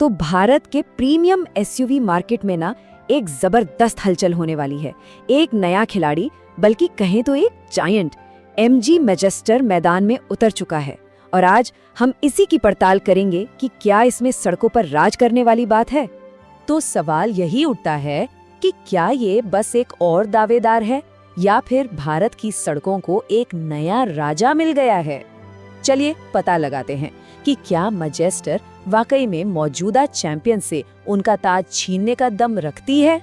तो भारत के premium SUV market में ना एक जबरदस्त हलचल होने वाली है। एक नया खिलाड़ी, बल्कि कहें तो एक जायंट, एमजी मैजेस्टर मैदान में उतर चुका है। और आज हम इसी की पड़ताल करेंगे कि क्या इसमें सड़कों पर राज करने वाली बात है। तो सवाल यही उठता है कि क्या ये बस एक और दावेदार है या फिर भारत की सड़कों को एक नया राजा मिल गया है। चलिए पता लगाते हैं कि क्या मैजेस्टर वाकई में मौजूदा चैंपियन से उनका ताज छीनने का दम रखती है।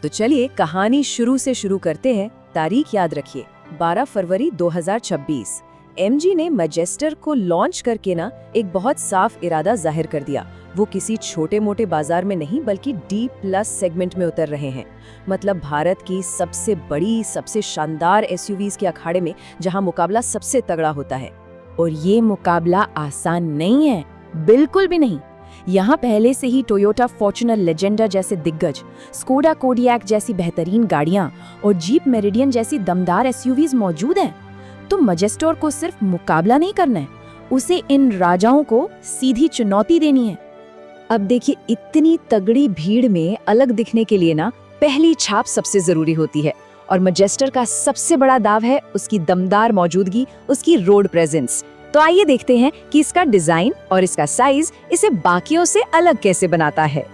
तो चलिए कहानी शुरू से शुरू करते हैं। तारीख याद रखिए, 12 फरवरी 2026। एमजी ने मैजेस्टर को लॉन्च करके ना एक बहुत साफ इरादा जाहिर कर दिया। वो किसी छोटे मोटे बाजार में नहीं बल्कि D+ सेगमेंट में उतर रहे हैं। मतलब भारत की सबसे बड़ी, सबसे शानदार एसयूवीज के अखाड़े में, जहां मुकाबला सबसे तगड़ा होता है। और ये मुकाबला आसान नहीं है, बिल्कुल भी नहीं। यहाँ पहले से ही टोयोटा फॉर्च्यूनर लेजेंडर जैसे दिग्गज, स्कोडा कोडियाक जैसी बेहतरीन गाड़ियाँ और जीप मेरिडियन जैसी दमदार एसयूवीज मौजूद हैं। तो मैजेस्टर को सिर्फ मुकाबला नहीं करना है, उसे इन राजाओं को सीधी चुनौती देनी है। अब देखिए, इतनी तगड़ी भीड़ में अलग दिखने के लिए ना पहली छाप सबसे जरूरी होती है। और मैजेस्टर का सबसे बड़ा दाव है उसकी दमदार मौजूदगी, उसकी रोड प्रेजेंस। तो आइए देखते हैं कि इसका डिजाइन और इसका साइज इसे बाकियों से अलग कैसे बनाता है।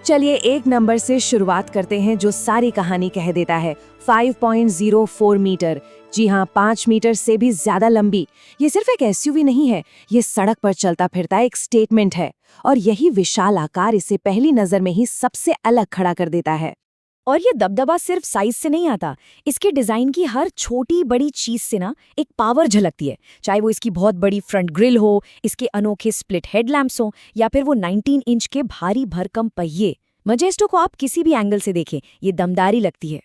चलिए एक नंबर से शुरुआत करते हैं जो सारी कहानी कह देता है। 5.04 मीटर, जी हाँ, 5 मीटर से भी ज्यादा लंबी। ये सिर्फ एक एसयूवी नहीं है, ये सड़क पर चलता फिरता एक स्टेटमेंट है। और यही विशाल आकार इसे पहली नजर में ही सबसे अलग खड़ा कर देता है। और ये दबदबा सिर्फ साइज से नहीं आता, इसके डिजाइन की हर छोटी बड़ी चीज से ना एक पावर झलकती है। चाहे वो इसकी बहुत बड़ी फ्रंट ग्रिल हो, इसके अनोखे स्प्लिट हेडलैम्प्स हो, या फिर वो 19 इंच के भारी भरकम पहिए। मैजेस्टर को आप किसी भी एंगल से देखें, ये दमदारी लगती है।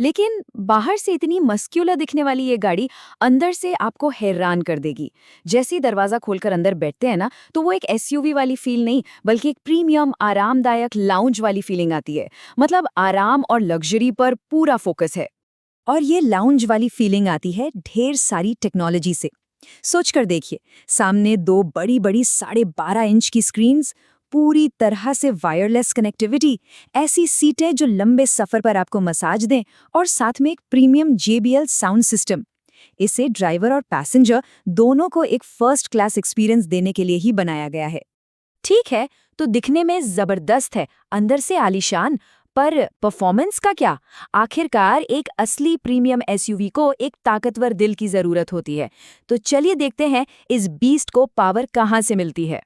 लेकिन बाहर से इतनी मस्क्यूलर दिखने वाली ये गाड़ी अंदर से आपको हैरान कर देगी। जैसे ही दरवाजा खोलकर अंदर बैठते हैं ना, तो वो एक एसयूवी वाली फील नहीं बल्कि एक प्रीमियम आरामदायक लाउंज वाली फीलिंग आती है। मतलब आराम और लग्जरी पर पूरा फोकस है। और ये लाउंज वाली फीलिंग आती है ढेर सारी टेक्नोलॉजी से। सोचकर देखिए, सामने 2 बड़ी बड़ी 12.5 इंच की स्क्रीन्स, पूरी तरह से वायरलेस कनेक्टिविटी, ऐसी सीटें जो लंबे सफर पर आपको मसाज दें, और साथ में एक प्रीमियम JBL साउंड सिस्टम। इसे ड्राइवर और पैसेंजर दोनों को एक फर्स्ट क्लास एक्सपीरियंस देने के लिए ही बनाया गया है। ठीक है, तो दिखने में जबरदस्त है, अंदर से आलीशान, पर परफॉर्मेंस का क्या? आखिरकार एक असली प्रीमियम एसयूवी को एक ताकतवर दिल की जरूरत होती है। तो चलिए देखते हैं इस बीस्ट को पावर कहाँ से मिलती है।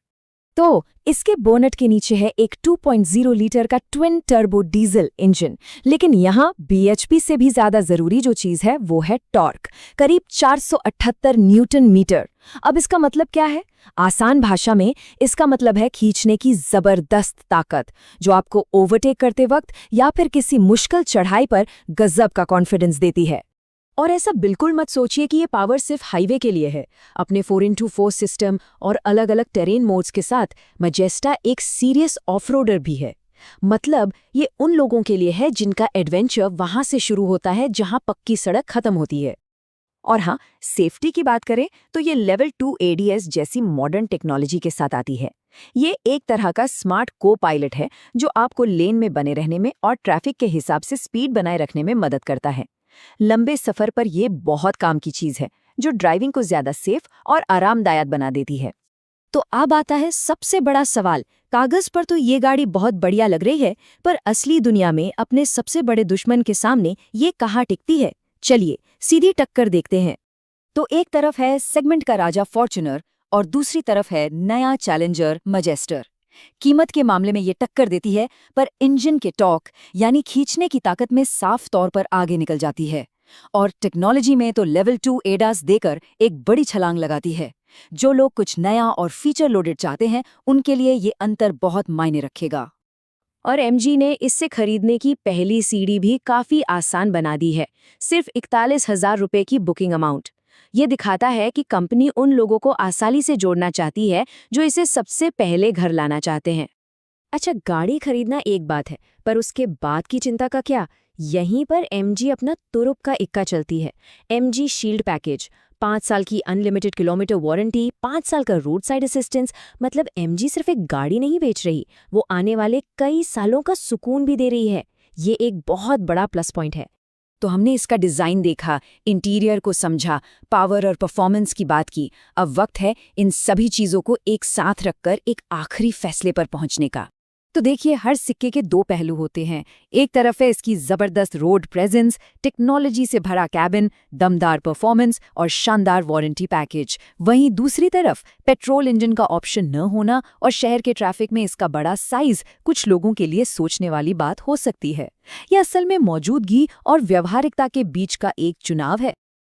तो इसके बोनट के नीचे है एक 2.0 लीटर का ट्विन टर्बो डीजल इंजन। लेकिन यहाँ BHP से भी ज्यादा जरूरी जो चीज है वो है टॉर्क, करीब 478 न्यूटन मीटर। अब इसका मतलब क्या है? आसान भाषा में इसका मतलब है खींचने की जबरदस्त ताकत, जो आपको ओवरटेक करते वक्त या फिर किसी मुश्किल चढ़ाई पर गजब का कॉन्फिडेंस देती है। और ऐसा बिल्कुल मत सोचिए कि ये पावर सिर्फ हाईवे के लिए है। अपने 4x4 सिस्टम और अलग अलग टेरेन मोड्स के साथ मैजेस्टर एक सीरियस ऑफ-रोडर भी है। मतलब ये उन लोगों के लिए है जिनका एडवेंचर वहां से शुरू होता है जहां पक्की सड़क खत्म होती है। और हाँ, सेफ्टी की बात करें तो ये लेवल 2 ADS जैसी मॉडर्न टेक्नोलॉजी के साथ आती है। ये एक तरह का स्मार्ट को-पायलट है जो आपको लेन में बने रहने में और ट्रैफिक के हिसाब से स्पीड बनाए रखने में मदद करता है। लंबे सफर पर यह बहुत काम की चीज है, जो ड्राइविंग को ज्यादा सेफ और आरामदायक बना देती है। तो अब आता है सबसे बड़ा सवाल। कागज पर तो ये गाड़ी बहुत बढ़िया लग रही है, पर असली दुनिया में अपने सबसे बड़े दुश्मन के सामने ये कहाँ टिकती है? चलिए सीधी टक्कर देखते हैं। तो एक तरफ है सेगमेंट का राजा फॉर्च्यूनर और दूसरी तरफ है नया चैलेंजर मैजेस्टर। कीमत के मामले में ये टक्कर देती है, पर इंजन के टॉर्क यानी खींचने की ताकत में साफ तौर पर आगे निकल जाती है। और टेक्नोलॉजी में तो लेवल 2 ADAS देकर एक बड़ी छलांग लगाती है। जो लोग कुछ नया और फीचर लोडेड चाहते हैं, उनके लिए ये अंतर बहुत मायने रखेगा। और एमजी ने इससे खरीदने की पहली सीढ़ी भी काफी आसान बना दी है। सिर्फ 41,000 रुपए की बुकिंग अमाउंट। ये दिखाता है कि कंपनी उन लोगों को आसानी से जोड़ना चाहती है जो इसे सबसे पहले घर लाना चाहते हैं। अच्छा, गाड़ी खरीदना एक बात है, पर उसके बाद की चिंता का क्या? यहीं पर एमजी अपना तुरुप का इक्का चलती है। एमजी शील्ड पैकेज, 5 साल की अनलिमिटेड किलोमीटर वारंटी, 5 साल का रोड साइड असिस्टेंस। मतलब एमजी सिर्फ एक गाड़ी नहीं बेच रही, वो आने वाले कई सालों का सुकून भी दे रही है। ये एक बहुत बड़ा प्लस पॉइंट है। तो हमने इसका डिज़ाइन देखा, इंटीरियर को समझा, पावर और परफॉर्मेंस की बात की। अब वक्त है इन सभी चीज़ों को एक साथ रखकर एक आखिरी फैसले पर पहुंचने का। तो देखिए, हर सिक्के के दो पहलू होते हैं। एक तरफ है इसकी ज़बरदस्त रोड प्रेजेंस, टेक्नोलॉजी से भरा कैबिन, दमदार परफॉर्मेंस और शानदार वारंटी पैकेज। वहीं दूसरी तरफ पेट्रोल इंजन का ऑप्शन न होना और शहर के ट्रैफिक में इसका बड़ा साइज कुछ लोगों के लिए सोचने वाली बात हो सकती है। यह असल में मौजूदगी और व्यवहारिकता के बीच का एक चुनाव है,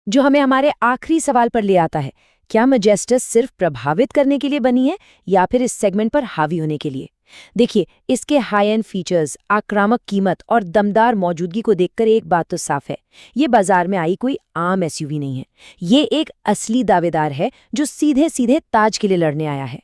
जो हमें हमारे आखिरी सवाल पर ले आता है, क्या मैजेस्टर सिर्फ प्रभावित करने के लिए बनी है या फिर इस सेगमेंट पर हावी होने के लिए? देखिए, इसके हाई एंड फीचर्स, आक्रामक कीमत और दमदार मौजूदगी को देखकर एक बात तो साफ है, ये बाजार में आई कोई आम एसयूवी नहीं है। ये एक असली दावेदार है जो सीधे सीधे ताज के लिए लड़ने आया है।